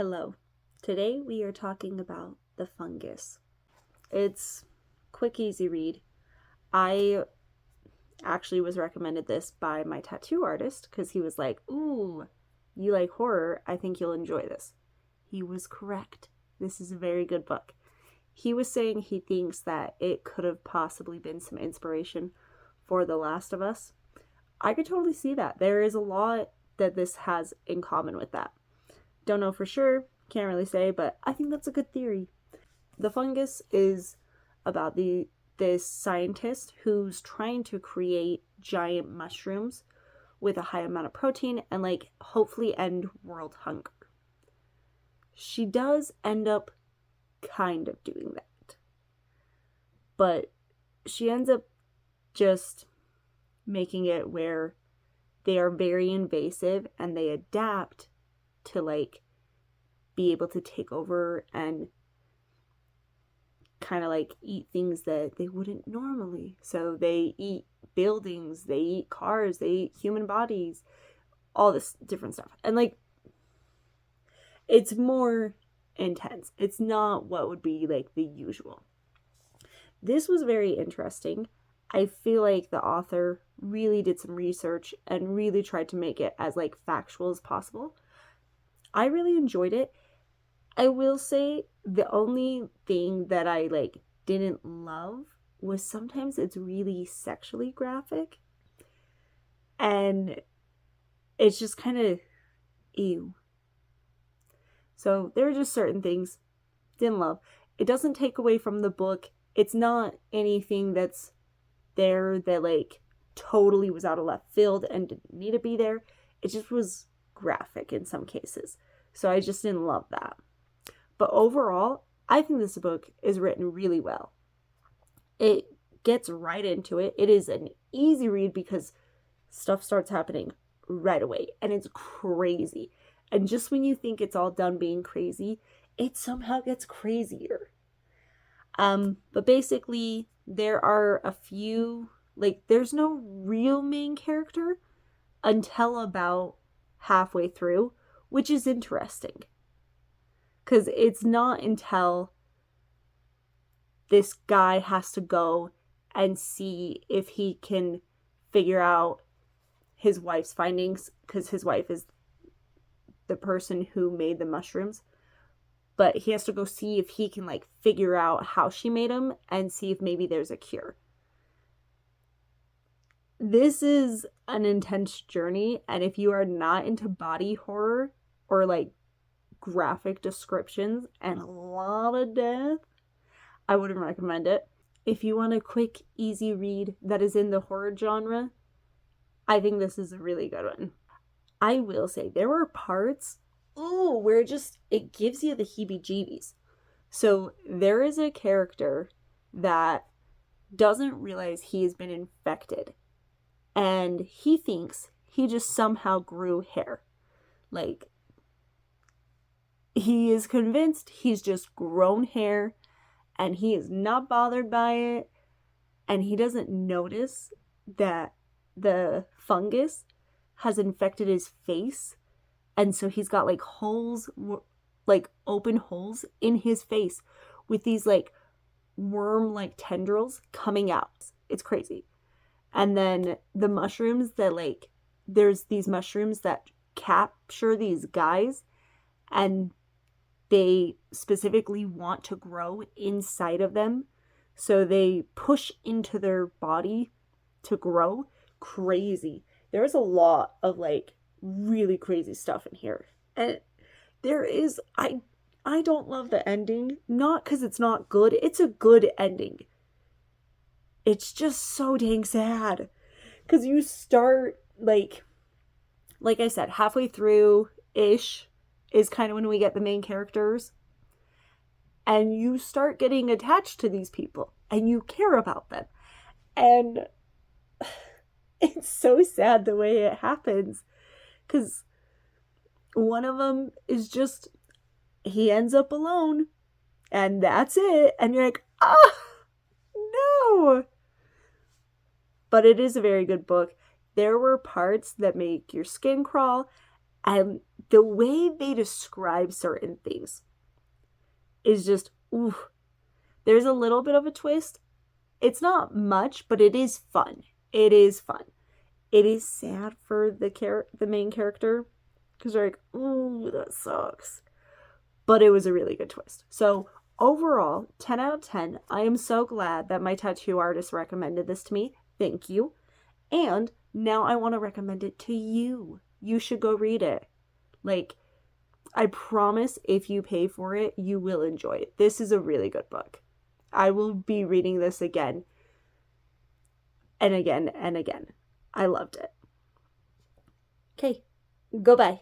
Hello. Today we are talking about The Fungus. It's quick, easy read. I actually was recommended this by my tattoo artist because he was like, "Ooh, you like horror? I think you'll enjoy this." He was correct. This is a very good book. He was saying he thinks that it could have possibly been some inspiration for The Last of Us. I could totally see that. There is a lot that this has in common with that. Don't know for sure, can't really say, but I think that's a good theory. The Fungus is about this scientist who's trying to create giant mushrooms with a high amount of protein and hopefully end world hunger. She does end up kind of doing that. But she ends up just making it where they are very invasive and they adapt to be able to take over and kind of eat things that they wouldn't normally. So they eat buildings, they eat cars, they eat human bodies, all this different stuff. And it's more intense. It's not what would be the usual. This was very interesting. I feel like the author really did some research and really tried to make it as factual as possible. I really enjoyed it. I will say the only thing that I didn't love was sometimes it's really sexually graphic. And it's just kind of ew. So there are just certain things didn't love. It doesn't take away from the book. It's not anything that's there that totally was out of left field and didn't need to be there. It just was graphic in some cases. So I just didn't love that. But overall, I think this book is written really well. It gets right into it. It is an easy read because stuff starts happening right away. And it's crazy. And just when you think it's all done being crazy, it somehow gets crazier. But basically, there are a few, there's no real main character until about halfway through, which is interesting. Because it's not until this guy has to go and see if he can figure out his wife's findings, because his wife is the person who made the mushrooms. But he has to go see if he can figure out how she made them and see if maybe there's a cure. This is an intense journey, and if you are not into body horror or graphic descriptions and a lot of death, I wouldn't recommend it. If you want a quick, easy read that is in the horror genre, I think this is a really good one. I will say there were parts where it gives you the heebie-jeebies. So there is a character that doesn't realize he has been infected, and he thinks he just somehow grew hair. He is convinced he's just grown hair, and he is not bothered by it, and he doesn't notice that the fungus has infected his face, and so he's got holes, open holes in his face with these worm tendrils coming out. It's crazy. And then the mushrooms that there's these mushrooms that capture these guys, and they specifically want to grow inside of them, so they push into their body to grow. Crazy. There's a lot of really crazy stuff in here. And there is, I don't love the ending, not because it's not good. It's a good ending. It's just so dang sad. Because you start, like I said, halfway through-ish is kind of when we get the main characters. And you start getting attached to these people. And you care about them. And it's so sad the way it happens. Because one of them is just, he ends up alone. And that's it. And you're like, no. But it is a very good book. There were parts that make your skin crawl. And the way they describe certain things is just, ooh. There's a little bit of a twist. It's not much, but it is fun. It is fun. It is sad for the main character, because they're like, ooh, that sucks. But it was a really good twist. So overall, 10 out of 10. I am so glad that my tattoo artist recommended this to me. Thank you. And now I want to recommend it to you. You should go read it. Like, I promise if you pay for it, you will enjoy it. This is a really good book. I will be reading this again and again and again. I loved it. Okay, goodbye.